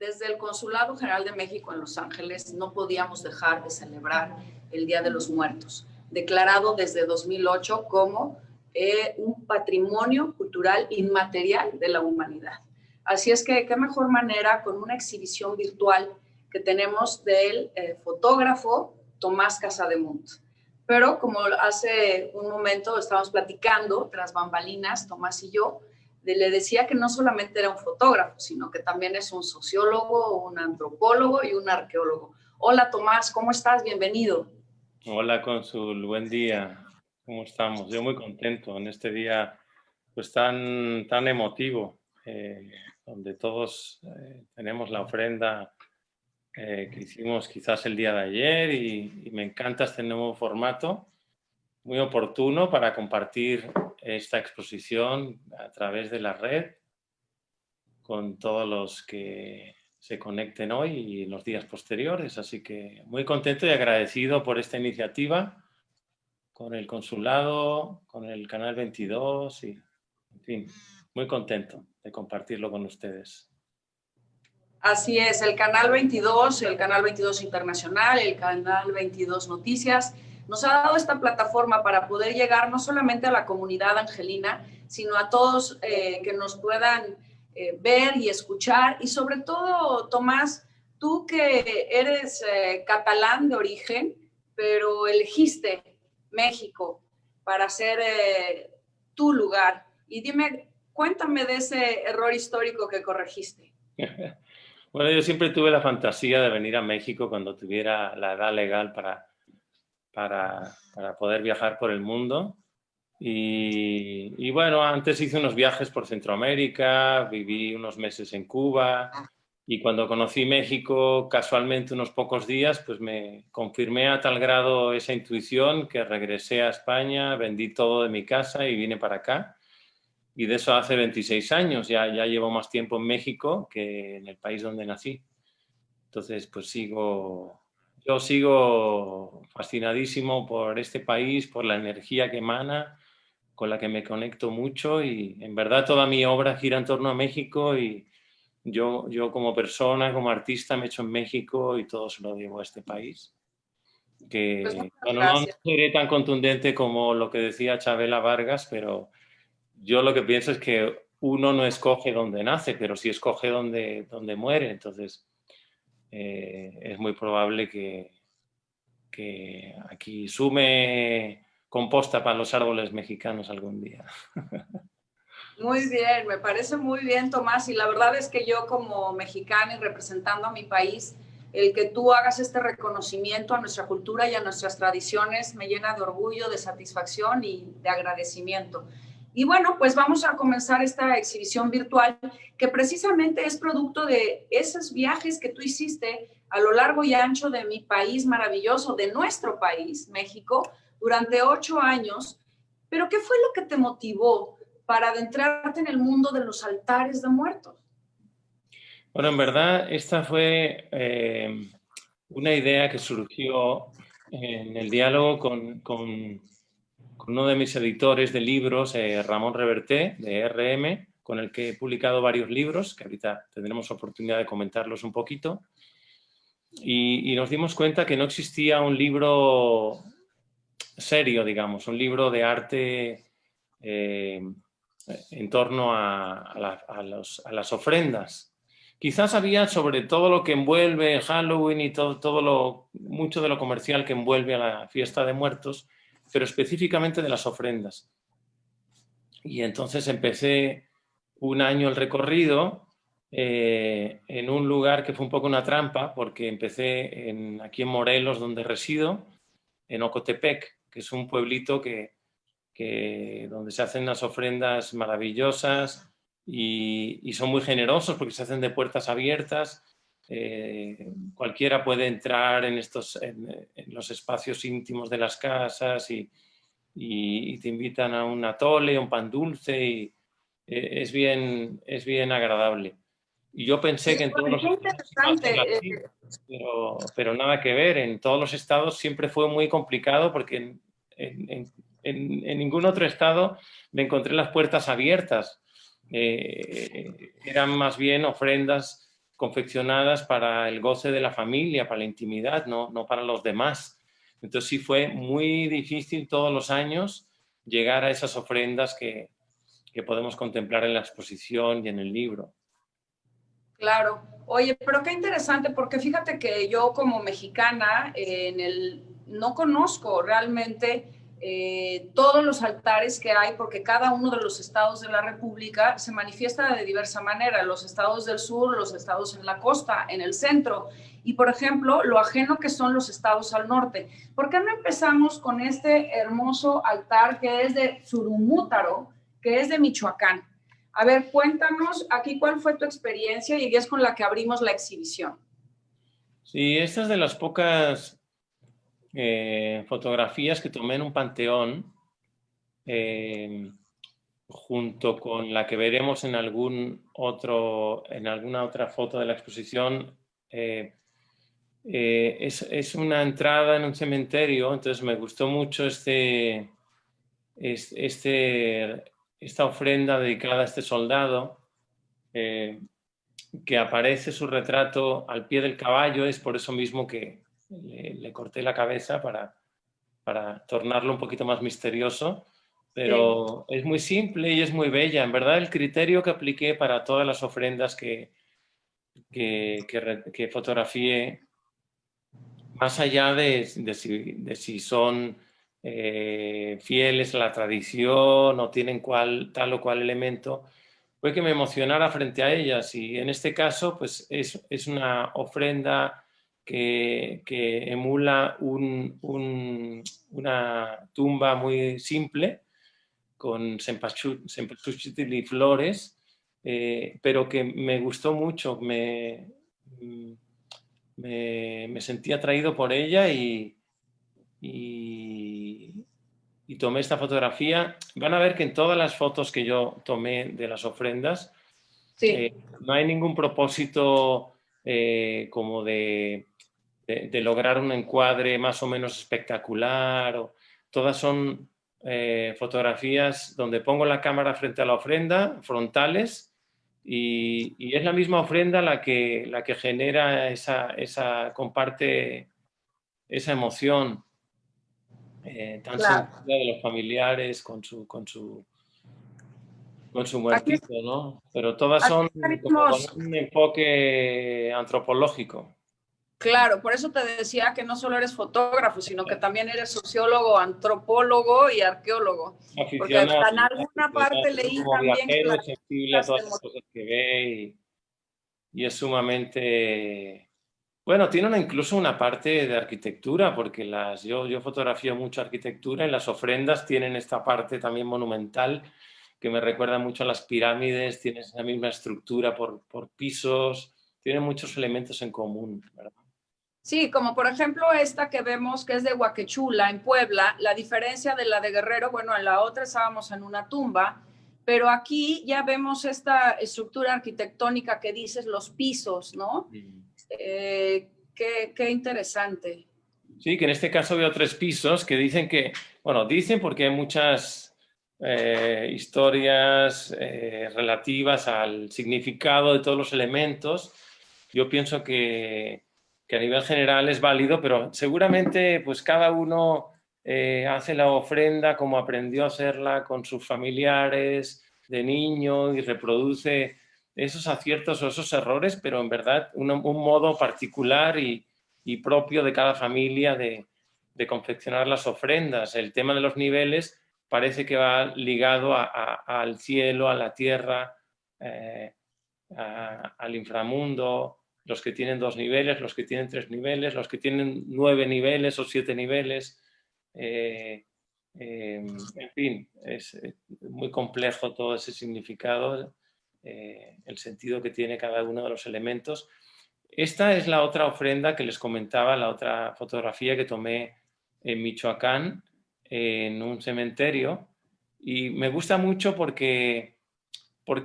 Desde el Consulado General de México en Los Ángeles no podíamos dejar de celebrar el Día de los Muertos, declarado desde 2008 como un patrimonio cultural inmaterial de la humanidad. Así es que qué mejor manera con una exhibición virtual que tenemos del fotógrafo Tomás Casademunt. Pero como hace un momento estábamos platicando tras bambalinas, Tomás y yo, le decía que no solamente era un fotógrafo, sino que también es un sociólogo, un antropólogo y un arqueólogo. Hola Tomás, ¿cómo estás? Bienvenido. Hola Cónsul, buen día. ¿Cómo estamos? Yo muy contento en este día pues tan emotivo, donde todos tenemos la ofrenda que hicimos quizás el día de ayer y me encanta este nuevo formato, muy oportuno para compartir esta exposición a través de la red con todos los que se conecten hoy y en los días posteriores. Así que muy contento y agradecido por esta iniciativa con el Consulado, con el Canal 22 y, en fin, muy contento de compartirlo con ustedes. Así es, el Canal 22 Internacional, el Canal 22 Noticias, nos ha dado esta plataforma para poder llegar no solamente a la comunidad angelina, sino a todos que nos puedan ver y escuchar. Y sobre todo, Tomás, tú que eres catalán de origen, pero elegiste México para ser tu lugar. Y dime, cuéntame de ese error histórico que corregiste. Bueno, yo siempre tuve la fantasía de venir a México cuando tuviera la edad legal para poder viajar por el mundo. Y bueno, antes hice unos viajes por Centroamérica, viví unos meses en Cuba y cuando conocí México, casualmente unos pocos días, pues me confirmé a tal grado esa intuición que regresé a España, vendí todo de mi casa y vine para acá. Y de eso hace 26 años, ya llevo más tiempo en México que en el país donde nací. Entonces, pues yo sigo fascinadísimo por este país, por la energía que emana, con la que me conecto mucho y en verdad toda mi obra gira en torno a México y yo como persona, como artista me he hecho en México y todo se lo debo a este país. Pues Que, bueno, no gracias. seré tan contundente como lo que decía Chabela Vargas, pero yo lo que pienso es que uno no escoge dónde nace, pero sí escoge dónde muere. Entonces, es muy probable que aquí sume composta para los árboles mexicanos algún día. Muy bien, me parece muy bien, Tomás. Y la verdad es que yo como mexicana y representando a mi país, el que tú hagas este reconocimiento a nuestra cultura y a nuestras tradiciones me llena de orgullo, de satisfacción y de agradecimiento. Y bueno, pues vamos a comenzar esta exhibición virtual que precisamente es producto de esos viajes que tú hiciste a lo largo y ancho de mi país maravilloso, de nuestro país, México, durante 8 años. Pero ¿qué fue lo que te motivó para adentrarte en el mundo de los altares de muertos? Bueno, en verdad esta fue una idea que surgió en el diálogo con uno de mis editores de libros, Ramón Reverté, de RM, con el que he publicado varios libros, que ahorita tendremos oportunidad de comentarlos un poquito. Y nos dimos cuenta que no existía un libro serio, digamos, un libro de arte en torno a las ofrendas. Quizás había sobre todo lo que envuelve Halloween y mucho de lo comercial que envuelve a la fiesta de muertos, pero específicamente de las ofrendas. Y entonces empecé un año el recorrido en un lugar que fue un poco una trampa, porque empecé aquí en Morelos, donde resido, en Ocotepec, que es un pueblito donde se hacen unas ofrendas maravillosas y son muy generosos porque se hacen de puertas abiertas. Cualquiera puede entrar en los espacios íntimos de las casas y te invitan a un atole, un pan dulce y es bien agradable. Y yo pensé que en todos los estados iba a ser así, pero nada que ver. En todos los estados siempre fue muy complicado porque en ningún otro estado me encontré las puertas abiertas. Eran más bien ofrendas confeccionadas para el goce de la familia, para la intimidad, no para los demás. Entonces sí fue muy difícil todos los años llegar a esas ofrendas que podemos contemplar en la exposición y en el libro. Claro. Oye, pero qué interesante, porque fíjate que yo como mexicana no conozco realmente todos los altares que hay, porque cada uno de los estados de la República se manifiesta de diversa manera. Los estados del sur, los estados en la costa, en el centro. Y, por ejemplo, lo ajeno que son los estados al norte. ¿Por qué no empezamos con este hermoso altar que es de Surumútaro, que es de Michoacán? A ver, cuéntanos aquí cuál fue tu experiencia y es con la que abrimos la exhibición. Sí, esta es de las pocas fotografías que tomé en un panteón, junto con la que veremos en alguna otra foto de la exposición. Es una entrada en un cementerio, entonces me gustó mucho esta ofrenda dedicada a este soldado, que aparece su retrato al pie del caballo. Es por eso mismo que le corté la cabeza para tornarlo un poquito más misterioso, pero sí, es muy simple y es muy bella. En verdad, el criterio que apliqué para todas las ofrendas que fotografié, más allá de si son fieles a la tradición o tienen tal o cual elemento, fue que me emocionara frente a ellas. Y en este caso, pues es una ofrenda que emula una tumba muy simple, con cempasúchil y flores, pero que me gustó mucho. Me sentí atraído por ella y tomé esta fotografía. Van a ver que en todas las fotos que yo tomé de las ofrendas, Sí. no hay ningún propósito como de lograr un encuadre más o menos espectacular. Todas son fotografías donde pongo la cámara frente a la ofrenda, frontales, y es la misma ofrenda la que genera comparte esa emoción tan Claro. sentida de los familiares con su Aquí, muertito, ¿no? Pero todas aquí son como con estaríamos, un enfoque antropológico. claro, por eso te decía que no solo eres fotógrafo, sino que también eres sociólogo, antropólogo y arqueólogo, porque Aficionado, en alguna parte leí como también que viajero, las es sensible a técnicas todas las cosas que ve y es sumamente... Bueno, tiene incluso una parte de arquitectura, porque yo fotografío mucho arquitectura y las ofrendas tienen esta parte también monumental que me recuerda mucho a las pirámides, tienen esa misma estructura por pisos, tienen muchos elementos en común, ¿verdad? Sí, como por ejemplo esta que vemos que es de Huaquechula, en Puebla. La diferencia de la de Guerrero, bueno, en la otra estábamos en una tumba, pero aquí ya vemos esta estructura arquitectónica que dices, los pisos, ¿no? Qué interesante. Sí, que en este caso veo 3 pisos que dicen dicen porque hay muchas historias relativas al significado de todos los elementos. Yo pienso que a nivel general es válido, pero seguramente pues cada uno hace la ofrenda como aprendió a hacerla con sus familiares de niño y reproduce esos aciertos o esos errores, pero en verdad un modo particular y propio de cada familia de confeccionar las ofrendas. El tema de los niveles parece que va ligado al cielo, a la tierra, al inframundo, los que tienen 2 niveles, los que tienen 3 niveles, los que tienen 9 niveles o 7 niveles. En fin, es muy complejo todo ese significado, el sentido que tiene cada uno de los elementos. Esta es la otra ofrenda que les comentaba, la otra fotografía que tomé en Michoacán, en un cementerio, y me gusta mucho porque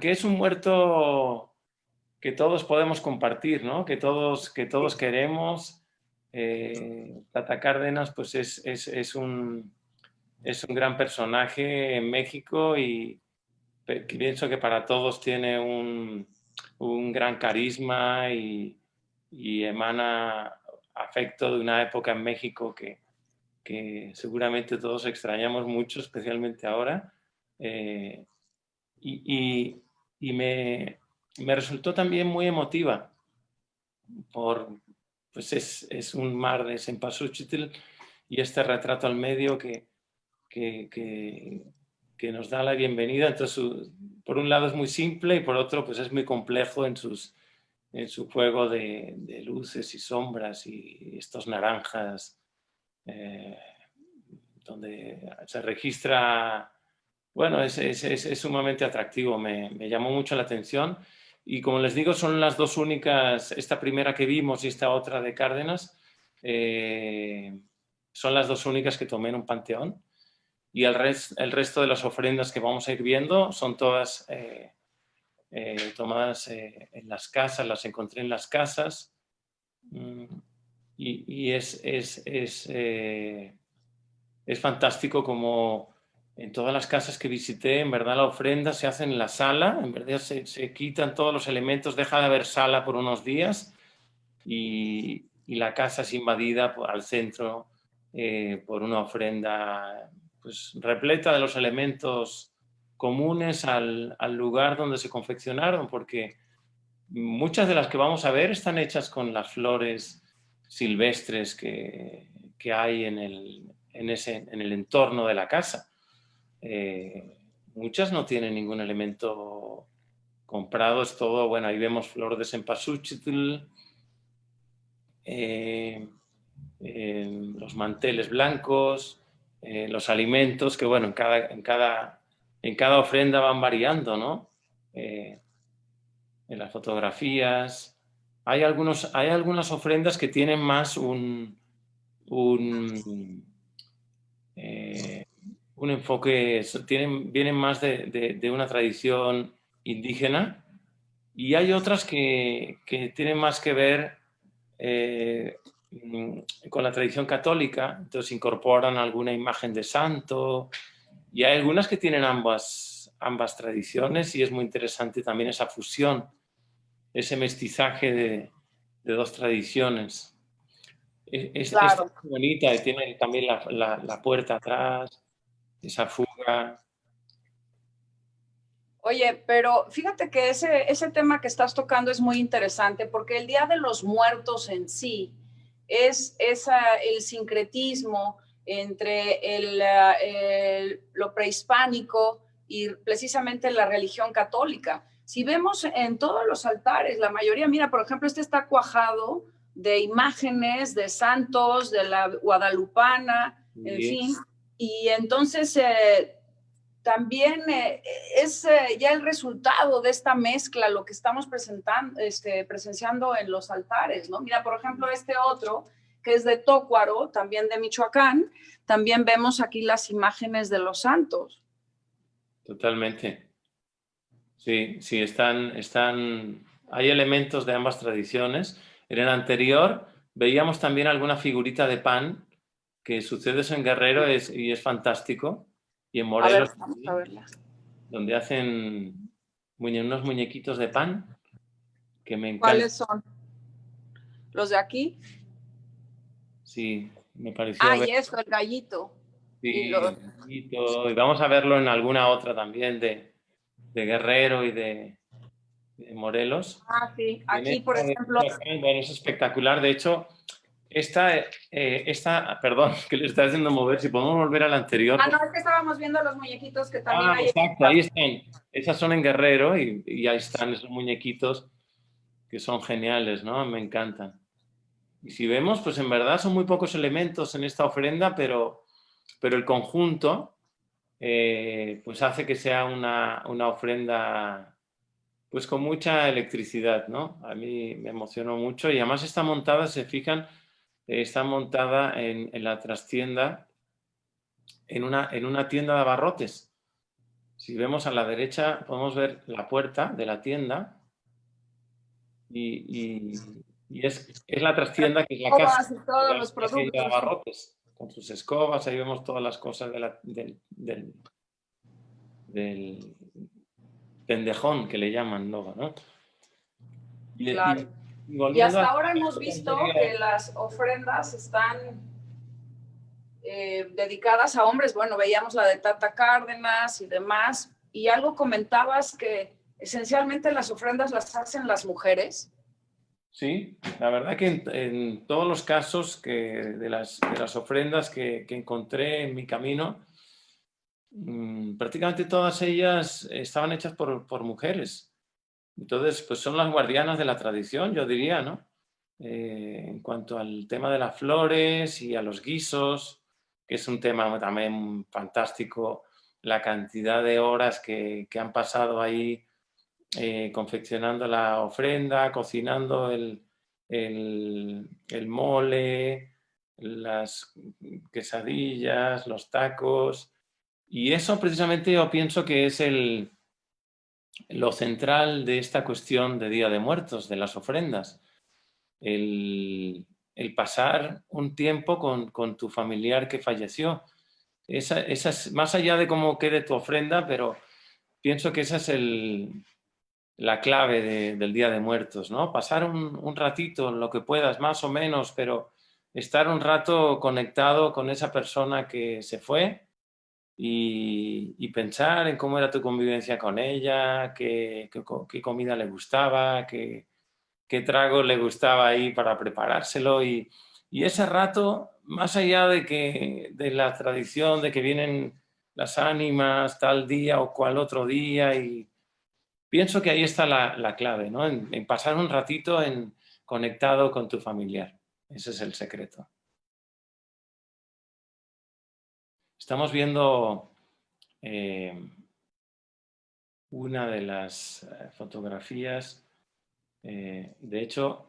es un muerto que todos podemos compartir, ¿no? Que todos queremos. Tata Cárdenas pues es un gran personaje en México y pienso que para todos tiene un gran carisma y emana afecto de una época en México que seguramente todos extrañamos mucho, especialmente ahora. Eh, y, y me resultó también muy emotiva, pues es un mar de cempasúchil y este retrato al medio que, que, que nos da la bienvenida. Entonces, por un lado es muy simple y por otro pues es muy complejo en su juego de luces y sombras y estos naranjas, donde se registra, bueno, es sumamente atractivo, me llamó mucho la atención. Y como les digo, son las dos únicas, esta primera que vimos y esta otra de Cárdenas, son las dos únicas que tomé en un panteón. Y el resto de las ofrendas que vamos a ir viendo son todas tomadas en las casas, las encontré en las casas. Y es fantástico como en todas las casas que visité, en verdad la ofrenda se hace en la sala, en verdad se quitan todos los elementos, deja de haber sala por unos días y la casa es invadida al centro por una ofrenda pues, repleta de los elementos comunes al lugar donde se confeccionaron, porque muchas de las que vamos a ver están hechas con las flores silvestres que hay en el entorno de la casa. Muchas no tienen ningún elemento comprado, es todo, bueno, ahí vemos flor de cempasúchil, los manteles blancos, los alimentos, que bueno, en cada ofrenda van variando, ¿no? En las fotografías. Hay algunas ofrendas que tienen más un enfoque, vienen más de una tradición indígena y hay otras que tienen más que ver con la tradición católica, entonces incorporan alguna imagen de santo y hay algunas que tienen ambas tradiciones y es muy interesante también esa fusión, ese mestizaje de dos tradiciones. Es Claro. bonita, tiene también la puerta atrás, esa fuga. Oye, pero fíjate que ese tema que estás tocando es muy interesante porque el Día de los Muertos en sí es el sincretismo entre lo prehispánico y precisamente la religión católica. Si vemos en todos los altares, la mayoría, mira, por ejemplo, este está cuajado de imágenes de santos, de la guadalupana, en fin, y entonces también es ya el resultado de esta mezcla, lo que estamos presenciando en los altares, ¿no? Mira, por ejemplo, este otro, que es de Tócuaro, también de Michoacán, también vemos aquí las imágenes de los santos. Totalmente. Sí, sí, hay elementos de ambas tradiciones. En el anterior veíamos también alguna figurita de pan, que sucede eso en Guerrero y es fantástico. Y en A ver, Morelos, vamos a verla. donde hacen unos muñequitos de pan que me encantan. ¿Cuáles son? ¿Los de aquí? Sí, me pareció Ah, ver. y esto, el gallito. Y Sí, los... y vamos a verlo en alguna otra también de Guerrero y de Morelos. Ah, sí. Y en Aquí, por esta de ejemplo... Michoacán, bueno, es espectacular. De hecho, perdón, que le está haciendo mover. Si podemos volver al anterior. Ah, no, es que estábamos viendo los muñequitos que también Ah, hay. exacto, ahí están. Esas son en Guerrero y ahí están esos muñequitos que son geniales, ¿no? Me encantan. Y si vemos, pues en verdad son muy pocos elementos en esta ofrenda, pero el conjunto pues hace que sea una ofrenda pues con mucha electricidad, ¿no? A mí me emocionó mucho y además está montada, se fijan, está montada en la trastienda, en una tienda de abarrotes. Si vemos a la derecha, podemos ver la puerta de la tienda y es la trastienda que es la casa Y de todos la los tienda de productos. abarrotes, con sus escobas, ahí vemos todas las cosas del pendejón que le llaman luego, ¿no? Claro. Y volviendo hasta a ahora hemos lo visto anterior, que las ofrendas están dedicadas a hombres. Bueno, veíamos la de Tata Cárdenas y demás, y algo comentabas que esencialmente las ofrendas las hacen las mujeres. sí, la verdad que en todos los casos de las ofrendas que encontré en mi camino, prácticamente todas ellas estaban hechas por mujeres. Entonces, pues son las guardianas de la tradición, yo diría, ¿no? En cuanto al tema de las flores y a los guisos, que es un tema también fantástico, la cantidad de horas que han pasado ahí confeccionando la ofrenda, cocinando el mole, las quesadillas, los tacos. Y eso precisamente yo pienso que es lo central de esta cuestión de Día de Muertos, de las ofrendas. El pasar un tiempo con tu familiar que falleció. Esa es, más allá de cómo quede tu ofrenda, pero pienso que esa es la clave del Día de Muertos, ¿no? Pasar un ratito, lo que puedas, más o menos, pero estar un rato conectado con esa persona que se fue y pensar en cómo era tu convivencia con ella, qué comida le gustaba, qué trago le gustaba ahí para preparárselo y ese rato, más allá de la tradición de que vienen las ánimas tal día o cual otro día y pienso que ahí está la clave, ¿no? En pasar un ratito conectado con tu familiar. Ese es el secreto. Estamos viendo una de las fotografías, de hecho,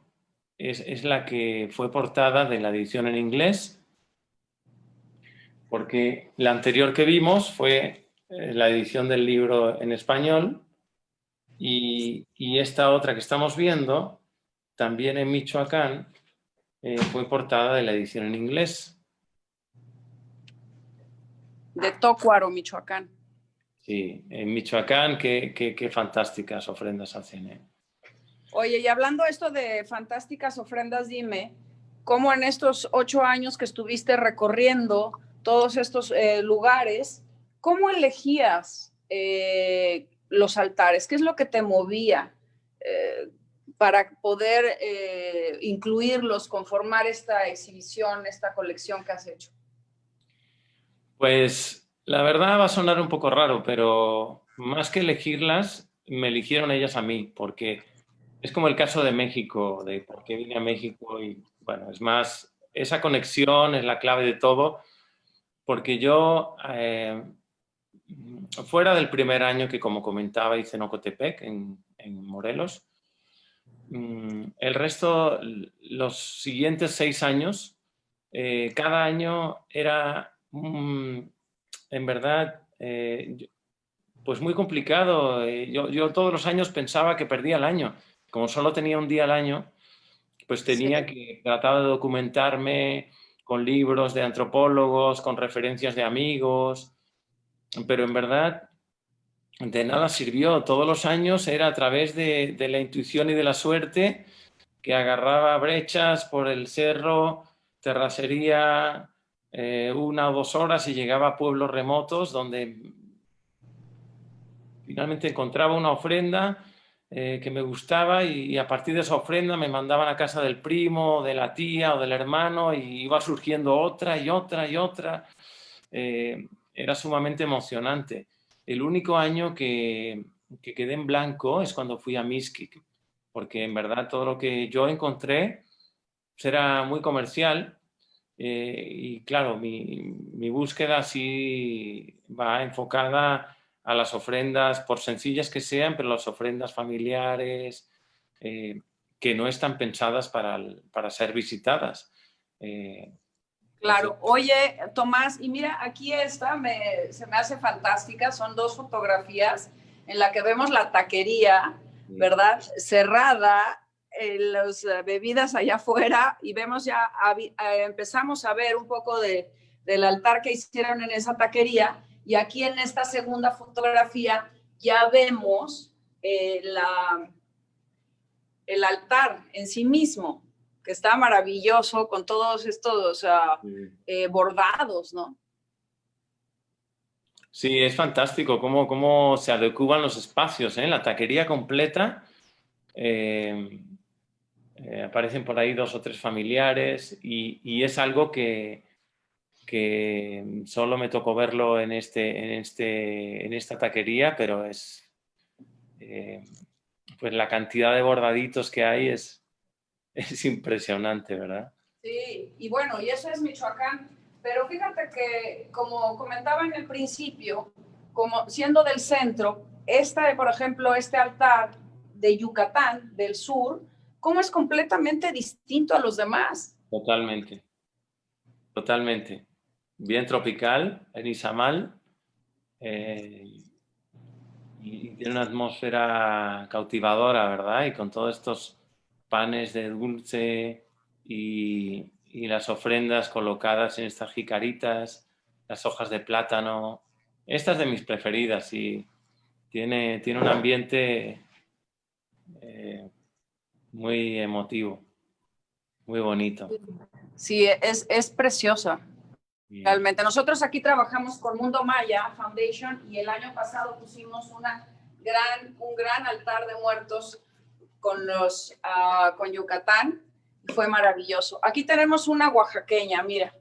es la que fue portada de la edición en inglés, porque la anterior que vimos fue la edición del libro en español y esta otra que estamos viendo, también en Michoacán, fue portada de la edición en inglés. De Tócuaro, Michoacán. Sí, en Michoacán, qué fantásticas ofrendas hacen, ¿eh? Oye, y hablando esto de fantásticas ofrendas, dime, ¿cómo en estos 8 años que estuviste recorriendo todos estos lugares, cómo elegías los altares? ¿Qué es lo que te movía para poder incluirlos, conformar esta exhibición, esta colección que has hecho? Pues la verdad va a sonar un poco raro, pero más que elegirlas, me eligieron ellas a mí, porque es como el caso de México, de por qué vine a México y bueno, es más, esa conexión es la clave de todo, porque yo, fuera del primer año que como comentaba hice en Ocotepec, en Morelos, el resto, los siguientes 6 años, cada año era, en verdad, pues muy complicado. Yo todos los años pensaba que perdía el año. Como solo tenía un día al año, pues tenía que tratar de documentarme con libros de antropólogos, con referencias de amigos, pero en verdad de nada sirvió. Todos los años era a través de la intuición y de la suerte que agarraba brechas por el cerro, terracería, 1 o 2 horas y llegaba a pueblos remotos donde finalmente encontraba una ofrenda que me gustaba y a partir de esa ofrenda me mandaban a casa del primo, de la tía o del hermano y iba surgiendo otra y otra y otra. Era sumamente emocionante. El único año que quedé en blanco es cuando fui a Mixquic, porque en verdad todo lo que yo encontré pues, era muy comercial y claro, mi búsqueda sí va enfocada a las ofrendas, por sencillas que sean, pero las ofrendas familiares que no están pensadas para ser visitadas. Claro, oye, Tomás, y mira, aquí esta se me hace fantástica, son 2 fotografías en la que vemos la taquería, ¿verdad? Cerrada, las bebidas allá afuera y vemos ya, empezamos a ver un poco del altar que hicieron en esa taquería y aquí en esta segunda fotografía ya vemos el altar en sí mismo, que está maravilloso con todos estos bordados, ¿no? Sí, es fantástico cómo se adecuan los espacios, ¿eh? La taquería completa, aparecen por ahí 2 o 3 familiares y es algo que solo me tocó verlo en esta taquería, pero pues la cantidad de bordaditos que hay es impresionante, ¿verdad? Sí, y bueno, y eso es Michoacán, pero fíjate que, como comentaba en el principio, como siendo del centro, por ejemplo, este altar de Yucatán, del sur, ¿cómo es completamente distinto a los demás? Totalmente, totalmente. Bien tropical, en Izamal, y tiene una atmósfera cautivadora, ¿verdad? Y con todos estos panes de dulce y las ofrendas colocadas en estas jicaritas, las hojas de plátano. Esta es de mis preferidas y tiene un ambiente eh, muy emotivo, muy bonito. Sí, es preciosa. Y, Realmente. Nosotros aquí trabajamos con Mundo Maya Foundation y el año pasado pusimos un gran altar de muertos con Yucatán. Fue maravilloso. Aquí tenemos una oaxaqueña, mira.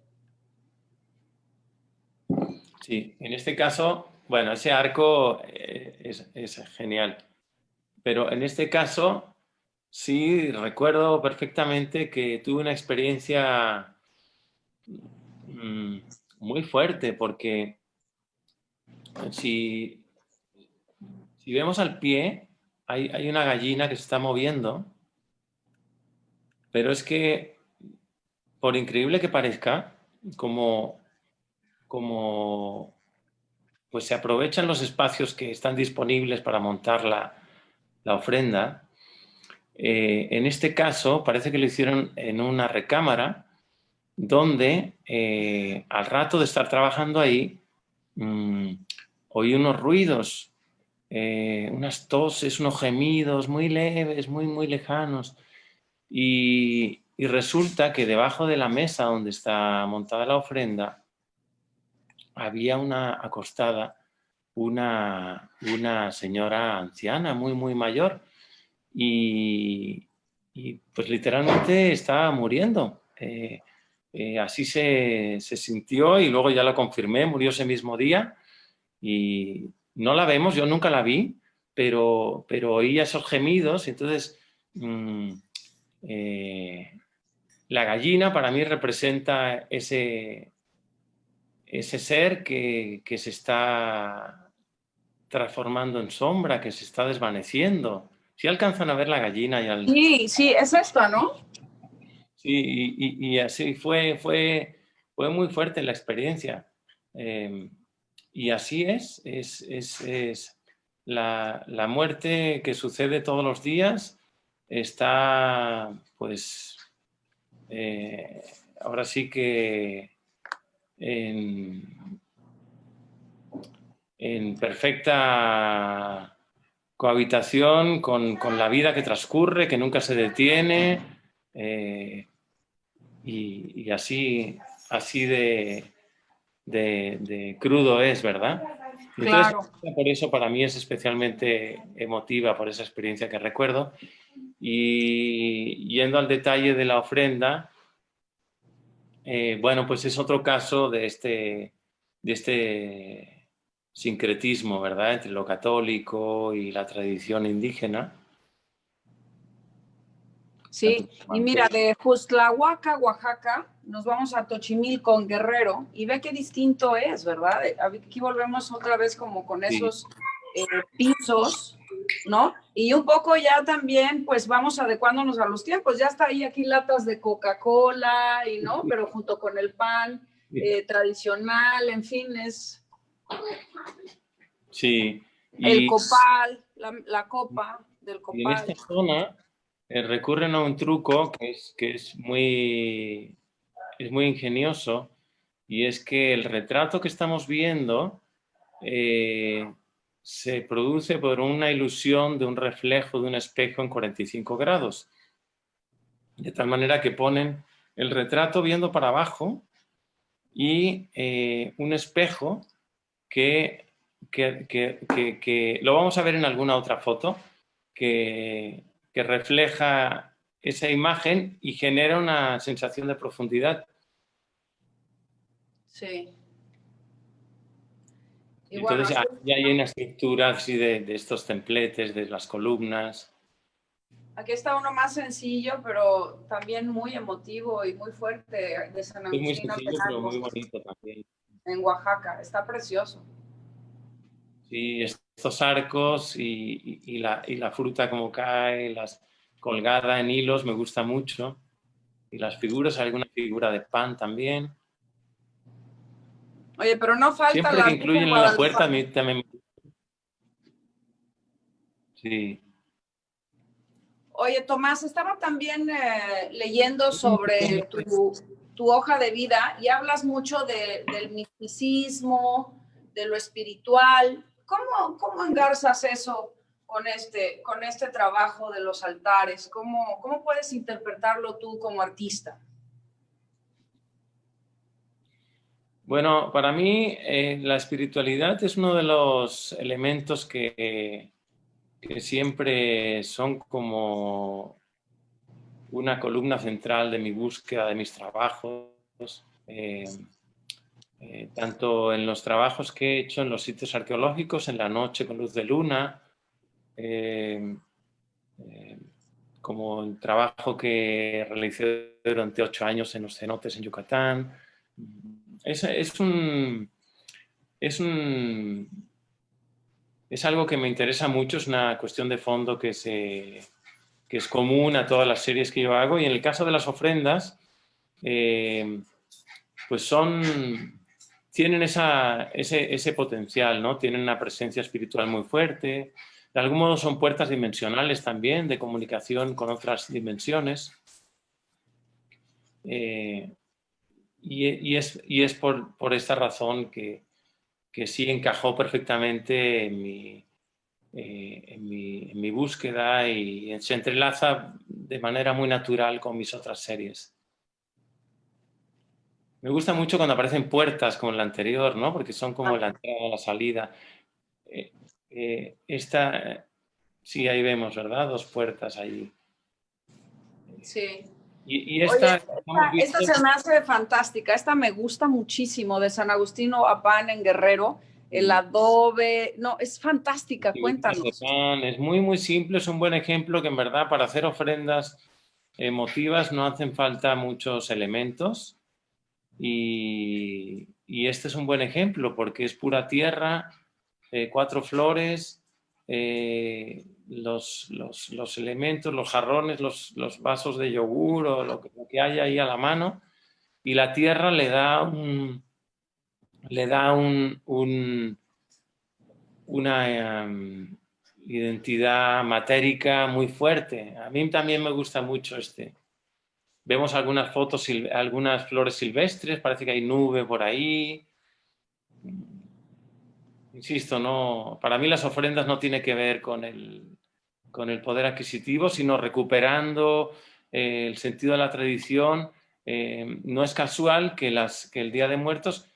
sí, en este caso, bueno, ese arco es genial, pero en este caso sí recuerdo perfectamente que tuve una experiencia mm, muy fuerte porque si, si vemos al pie hay una gallina que se está moviendo, pero es que por increíble que parezca, como, como pues se aprovechan los espacios que están disponibles para montar la ofrenda. En este caso, parece que lo hicieron en una recámara donde al rato de estar trabajando ahí, oí unos ruidos, unas toses, unos gemidos muy leves, muy lejanos. Y resulta que debajo de la mesa donde está montada la ofrenda había acostada una señora anciana, muy mayor, y, pues literalmente estaba muriendo. Así se sintió y luego ya lo confirmé, murió ese mismo día y no la vemos, yo nunca la vi, pero oía esos gemidos y entonces eh, la gallina para mí representa ese ser que se está transformando en sombra, que se está desvaneciendo. Si alcanzan a ver la gallina y al... Sí, sí, es esto, ¿no? Sí, y así fue muy fuerte la experiencia. Eh, y así es la muerte que sucede todos los días está, pues, eh, ahora sí que en perfecta cohabitación con la vida que transcurre, que nunca se detiene, eh, y así de crudo es, ¿verdad? Entonces, Claro. por eso para mí es especialmente emotiva por esa experiencia que recuerdo. Y yendo al detalle de la ofrenda, bueno, pues es otro caso de este sincretismo, ¿verdad? Entre lo católico y la tradición indígena. Tanto Sí, y mira, de Juztlahuaca, Oaxaca, nos vamos a Tochimilco, en Guerrero, y ve qué distinto es, ¿verdad? Aquí volvemos otra vez como con sí, esos pisos, ¿no? Y un poco ya también, pues vamos adecuándonos a los tiempos. Ya está ahí aquí latas de Coca-Cola, y no, pero junto con el pan tradicional, en fin, es sí. el Y, copal, la copa del y en esta copal. zona recurren a un truco que es muy ingenioso, y es que el retrato que estamos viendo, eh, se produce por una ilusión de un reflejo de un espejo en 45 grados. De tal manera que ponen el retrato viendo para abajo y un espejo que lo vamos a ver en alguna otra foto, que refleja esa imagen y genera una sensación de profundidad. Sí. Y entonces bueno, ya hay una estructura así de estos templetes, de las columnas. aquí está uno más sencillo, pero también muy emotivo y muy fuerte, de San Es muy Agustín sencillo, pero Otenango, muy bonito también. en Oaxaca. Está precioso. Sí, estos arcos y la fruta como cae, colgada en hilos, me gusta mucho. Y las figuras, alguna figura de pan también. Oye, pero no falta Siempre la que Virgen incluyen en la puerta, a Guadalupe. mí también. Sí. Oye, Tomás, estaba también leyendo sobre tu hoja de vida y hablas mucho del misticismo, de lo espiritual. ¿Cómo engarzas eso con este trabajo de los altares? ¿Cómo puedes interpretarlo tú como artista? Bueno, para mí la espiritualidad es uno de los elementos que siempre son como una columna central de mi búsqueda, de mis trabajos, tanto en los trabajos que he hecho en los sitios arqueológicos, en la noche con luz de luna, eh, eh, como el trabajo que realicé durante 8 años en los cenotes en Yucatán. Es algo que me interesa mucho, es una cuestión de fondo que es común a todas las series que yo hago, y en el caso de las ofrendas, pues tienen ese potencial, ¿no? Tienen una presencia espiritual muy fuerte. De algún modo son puertas dimensionales también, de comunicación con otras dimensiones. Y es por esta razón que sí encajó perfectamente en mi búsqueda, y se entrelaza de manera muy natural con mis otras series. Me gusta mucho cuando aparecen puertas como en la anterior, ¿no? Porque son como la entrada, la salida. Esta, sí, ahí vemos, ¿verdad? 2 puertas ahí. Sí. Y Oye, esta, hemos esta visto, se me hace fantástica. Esta me gusta muchísimo, de San Agustín Oapan en Guerrero. El adobe. No, es fantástica. figuras de Cuéntanos. pan, es muy, muy simple, es un buen ejemplo que en verdad para hacer ofrendas emotivas no hacen falta muchos elementos, y este es un buen ejemplo porque es pura tierra, 4 flores, los elementos, los jarrones, los vasos de yogur o lo que haya ahí a la mano, y la tierra le da una identidad matérica muy fuerte. A mí también me gusta mucho este. Vemos algunas fotos, algunas flores silvestres, parece que hay nube por ahí. Insisto, no, para mí las ofrendas no tienen que ver con el poder adquisitivo, sino recuperando el sentido de la tradición. No es casual que el Día de Muertos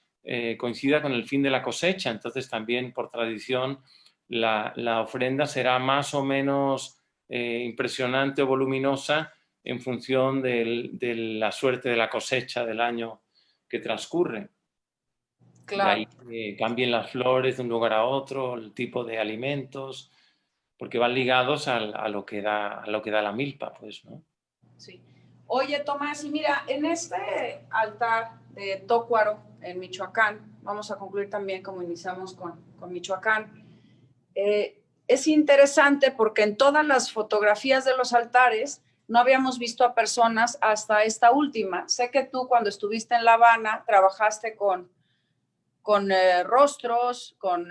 coincida con el fin de la cosecha, entonces también por tradición la ofrenda será más o menos impresionante o voluminosa en función de la suerte de la cosecha del año que transcurre. De Claro. ahí que cambien las flores de un lugar a otro, el tipo de alimentos, porque van ligados a lo que da la milpa, pues, ¿no? Sí. Oye, Tomás, y mira, en este altar de Tócuaro, en Michoacán, vamos a concluir también como iniciamos con Michoacán. Es interesante porque en todas las fotografías de los altares no habíamos visto a personas hasta esta última. Sé que tú cuando estuviste en La Habana trabajaste con rostros, con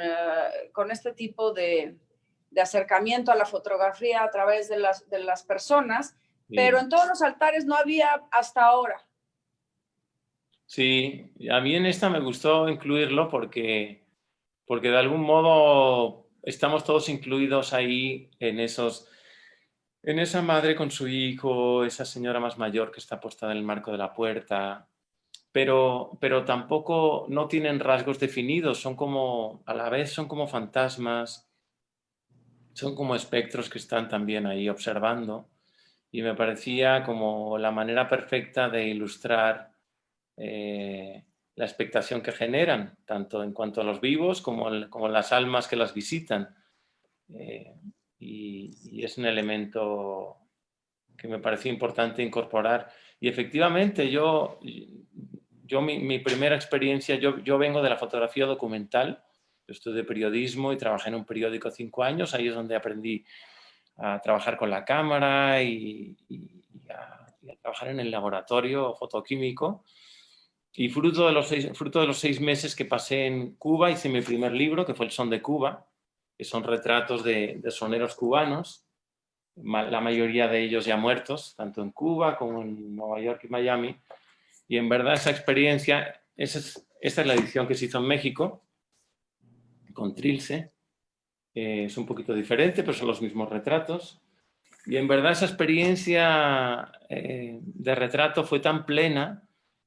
este tipo de acercamiento a la fotografía a través de las personas, pero Sí. en todos los altares no había hasta ahora. Sí, a mí en esta me gustó incluirlo porque de algún modo estamos todos incluidos ahí en esa madre con su hijo, esa señora más mayor que está postada en el marco de la puerta, pero tampoco no tienen rasgos definidos, son como, a la vez son como fantasmas, son como espectros que están también ahí observando, y me parecía como la manera perfecta de ilustrar la expectación que generan, tanto en cuanto a los vivos como las almas que las visitan. Y es un elemento que me pareció importante incorporar. Y efectivamente, mi primera experiencia, yo vengo de la fotografía documental, yo estudié periodismo y trabajé en un periódico 5 años, ahí es donde aprendí a trabajar con la cámara y a trabajar en el laboratorio fotoquímico. Y fruto de los 6 meses que pasé en Cuba, hice mi primer libro, que fue El Son de Cuba, que son retratos de soneros cubanos, la mayoría de ellos ya muertos, tanto en Cuba como en Nueva York y Miami. Y en verdad esa experiencia, esta es la edición que se hizo en México, con Trilce. Es un poquito diferente, pero son los mismos retratos. Y en verdad esa experiencia de retrato fue tan plena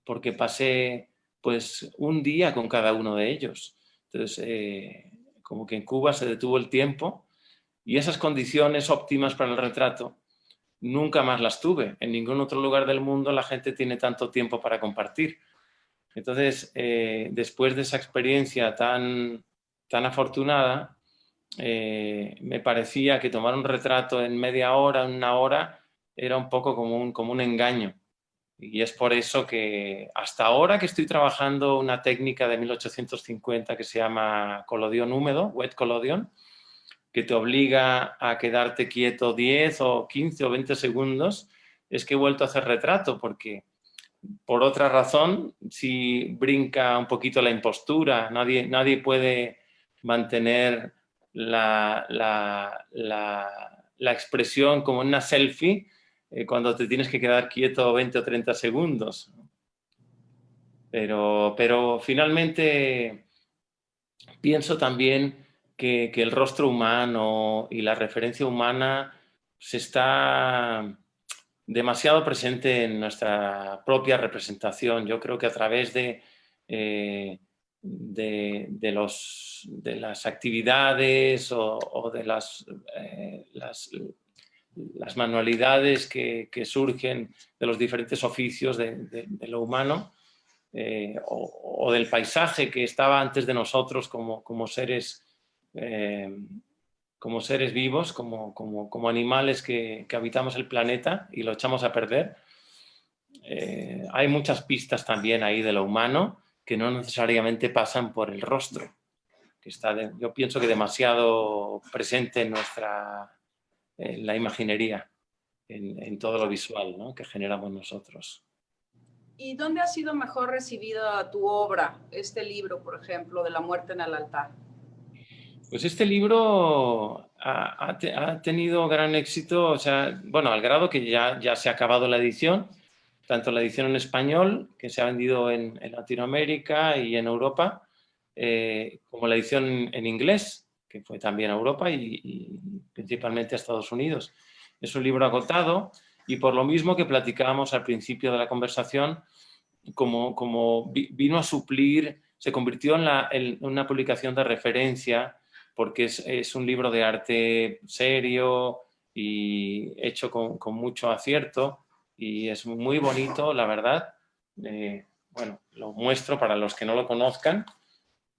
porque pasé pues un día con cada uno de ellos. Entonces, como que en Cuba se detuvo el tiempo y esas condiciones óptimas para el retrato nunca más las tuve. En ningún otro lugar del mundo la gente tiene tanto tiempo para compartir. Entonces, después de esa experiencia tan afortunada, me parecía que tomar un retrato en media hora, en una hora, era un poco como un engaño. Y es por eso que hasta ahora que estoy trabajando una técnica de 1850 que se llama collodion húmedo, wet collodion, que te obliga a quedarte quieto 10 o 15 o 20 segundos, es que he vuelto a hacer retrato, porque por otra razón, si brinca un poquito la impostura, nadie puede mantener la expresión como en una selfie cuando te tienes que quedar quieto 20 o 30 segundos. Pero finalmente pienso también que el rostro humano y la referencia humana se está demasiado presente en nuestra propia representación. Yo creo que a través de las actividades o de las manualidades que surgen de los diferentes oficios de lo humano, o del paisaje que estaba antes de nosotros como seres vivos, como animales que habitamos el planeta y lo echamos a perder. Hay muchas pistas también ahí de lo humano que no necesariamente pasan por el rostro, que está, yo pienso que demasiado presente en la imaginería, en todo lo visual, ¿no?, que generamos nosotros. ¿Y dónde ha sido mejor recibida tu obra, este libro, por ejemplo, de La muerte en el altar? Pues este libro ha tenido gran éxito, o sea, bueno, al grado que ya se ha acabado la edición, tanto la edición en español, que se ha vendido en Latinoamérica y en Europa, como la edición en inglés, que fue también a Europa y principalmente a Estados Unidos. Es un libro agotado y por lo mismo que platicábamos al principio de la conversación, como vino a suplir, se convirtió en una publicación de referencia, porque es un libro de arte serio y hecho con mucho acierto y es muy bonito, la verdad. Bueno, lo muestro para los que no lo conozcan.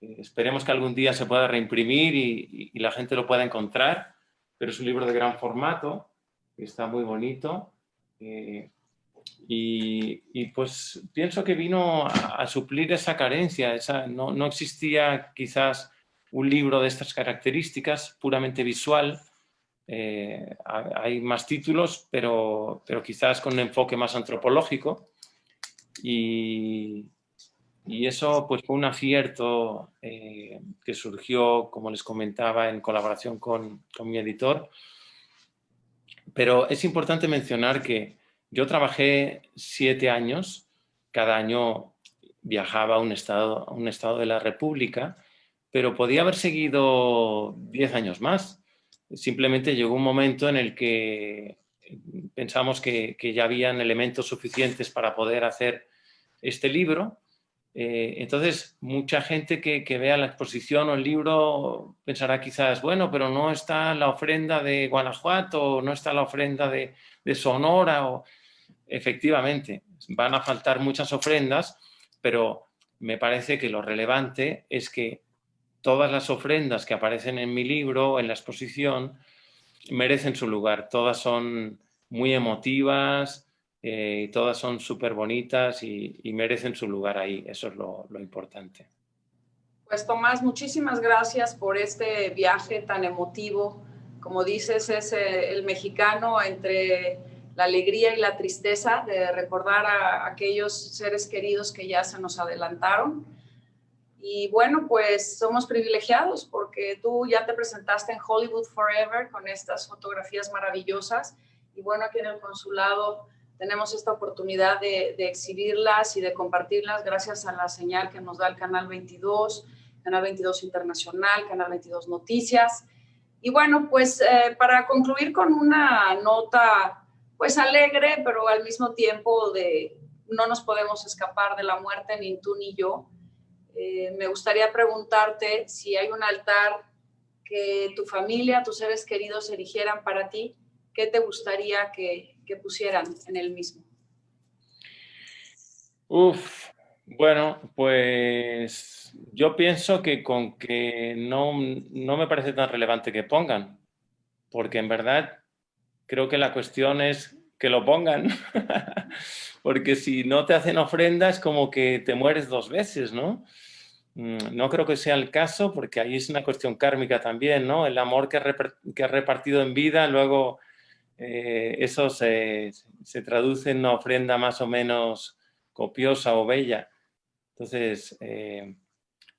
Esperemos que algún día se pueda reimprimir y la gente lo pueda encontrar, pero es un libro de gran formato, está muy bonito. Y pues pienso que vino a suplir esa carencia. No existía quizás un libro de estas características, puramente visual. Hay más títulos, pero quizás con un enfoque más antropológico. Y eso pues fue un acierto que surgió, como les comentaba, en colaboración con mi editor. Pero es importante mencionar que yo trabajé 7 años, cada año viajaba a un estado de la República pero podía haber seguido 10 años más. Simplemente llegó un momento en el que pensamos que ya habían elementos suficientes para poder hacer este libro. Entonces, mucha gente que vea la exposición o el libro pensará quizás, bueno, pero no está la ofrenda de Guanajuato, o no está la ofrenda de Sonora. Efectivamente, van a faltar muchas ofrendas, pero me parece que lo relevante es que todas las ofrendas que aparecen en mi libro, en la exposición, merecen su lugar. Todas son muy emotivas, todas son súper bonitas y merecen su lugar ahí. Eso es lo importante. Pues Tomás, muchísimas gracias por este viaje tan emotivo. Como dices, es el mexicano entre la alegría y la tristeza de recordar a aquellos seres queridos que ya se nos adelantaron. Y bueno, pues somos privilegiados porque tú ya te presentaste en Hollywood Forever con estas fotografías maravillosas. Y bueno, aquí en el consulado tenemos esta oportunidad de exhibirlas y de compartirlas gracias a la señal que nos da el Canal 22, Canal 22 Internacional, Canal 22 Noticias. Y bueno, pues para concluir con una nota pues alegre, pero al mismo tiempo no nos podemos escapar de la muerte, ni tú ni yo. Me gustaría preguntarte si hay un altar que tu familia, tus seres queridos erigieran para ti, ¿qué te gustaría que pusieran en el mismo? Bueno, pues yo pienso que con que no me parece tan relevante que pongan, porque en verdad creo que la cuestión es que lo pongan, porque si no te hacen ofrendas como que te mueres 2 veces, ¿no? No creo que sea el caso, porque ahí es una cuestión kármica también, ¿no? El amor que has repartido en vida, luego eso se traduce en una ofrenda más o menos copiosa o bella. Entonces,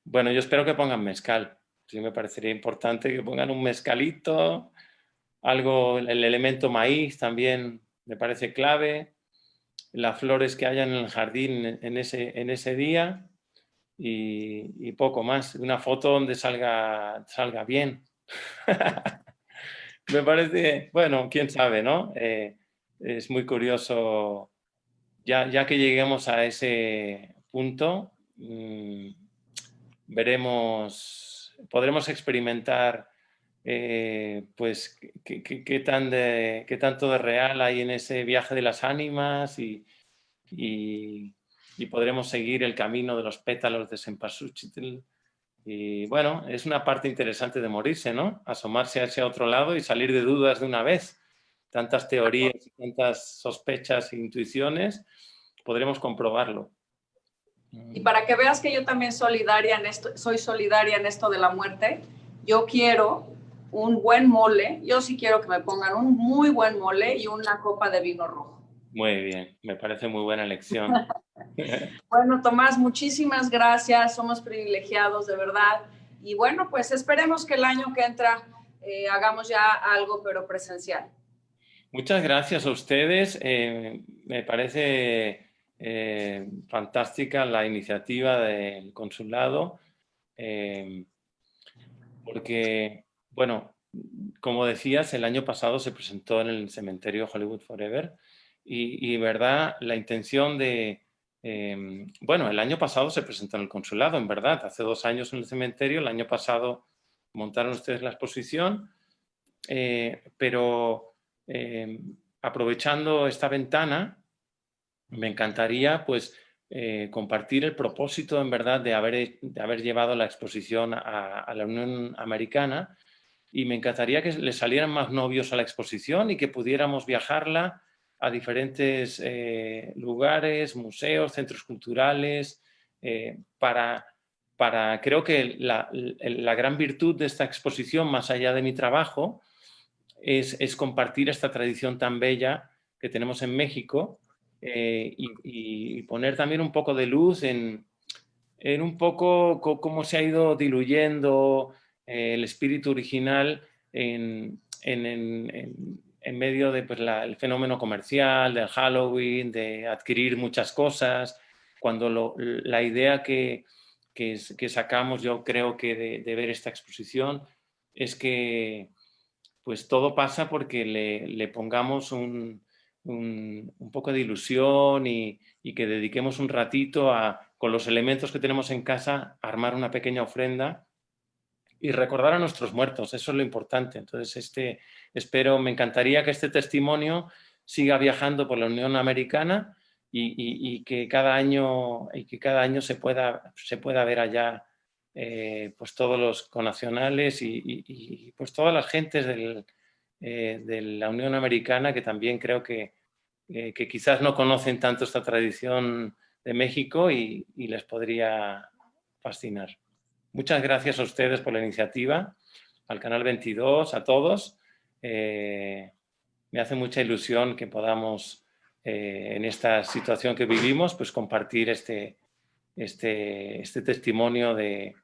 bueno, yo espero que pongan mezcal. Sí, me parecería importante que pongan un mezcalito, algo, el elemento maíz también me parece clave, las flores que hayan en el jardín en ese día y poco más. Una foto donde salga bien. Me parece, bueno, quién sabe, ¿no? Es muy curioso, ya que lleguemos a ese punto, podremos experimentar pues qué tanto de real hay en ese viaje de las ánimas y podremos seguir el camino de los pétalos de Cempasúchil. Y bueno, es una parte interesante de morirse, ¿no? Asomarse a ese otro lado y salir de dudas de una vez. Tantas teorías, tantas sospechas e intuiciones, podremos comprobarlo. Y para que veas que yo también soy solidaria en esto de la muerte, yo quiero un buen mole, yo sí quiero que me pongan un muy buen mole y una copa de vino rojo. Muy bien, me parece muy buena elección. Bueno, Tomás, muchísimas gracias, somos privilegiados de verdad. Y bueno, pues esperemos que el año que entra hagamos ya algo, pero presencial. Muchas gracias a ustedes. Me parece fantástica la iniciativa del consulado, porque, bueno, como decías, el año pasado se presentó en el cementerio Hollywood Forever y verdad, la intención de... bueno, el año pasado se presentó en el consulado, en verdad, hace 2 años en el cementerio, el año pasado montaron ustedes la exposición, pero aprovechando esta ventana, me encantaría pues compartir el propósito en verdad de haber llevado la exposición a la Unión Americana y me encantaría que le salieran más novios a la exposición y que pudiéramos viajarla a diferentes lugares, museos, centros culturales, creo que la gran virtud de esta exposición, más allá de mi trabajo, es compartir esta tradición tan bella que tenemos en México y poner también un poco de luz en un poco cómo se ha ido diluyendo el espíritu original en medio de pues, el fenómeno comercial, del Halloween, de adquirir muchas cosas, cuando la idea que que sacamos, yo creo que de ver esta exposición, es que pues todo pasa porque le pongamos un poco de ilusión y que dediquemos un ratito con los elementos que tenemos en casa, a armar una pequeña ofrenda y recordar a nuestros muertos. Eso es lo importante. Entonces, me encantaría que este testimonio siga viajando por la Unión Americana y que cada año se pueda ver allá pues todos los connacionales y pues todas las gentes de la Unión Americana, que también creo que quizás no conocen tanto esta tradición de México y les podría fascinar. Muchas gracias a ustedes por la iniciativa, al Canal 22, a todos. Me hace mucha ilusión que podamos, en esta situación que vivimos, pues compartir este testimonio de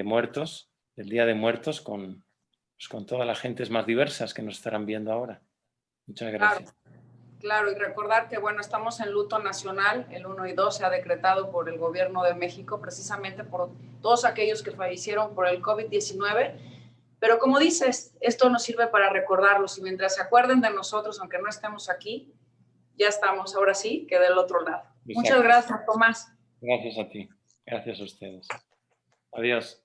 muertos, del Día de Muertos, con todas las gentes más diversas que nos estarán viendo ahora. Muchas gracias. Claro, y recordar que, bueno, estamos en luto nacional, el 1 y 2 se ha decretado por el gobierno de México, precisamente por todos aquellos que fallecieron por el COVID-19, pero como dices, esto nos sirve para recordarlos, y mientras se acuerden de nosotros, aunque no estemos aquí, ya estamos, ahora sí, que del otro lado. Exacto. Muchas gracias, Tomás. Gracias a ti, gracias a ustedes. Adiós.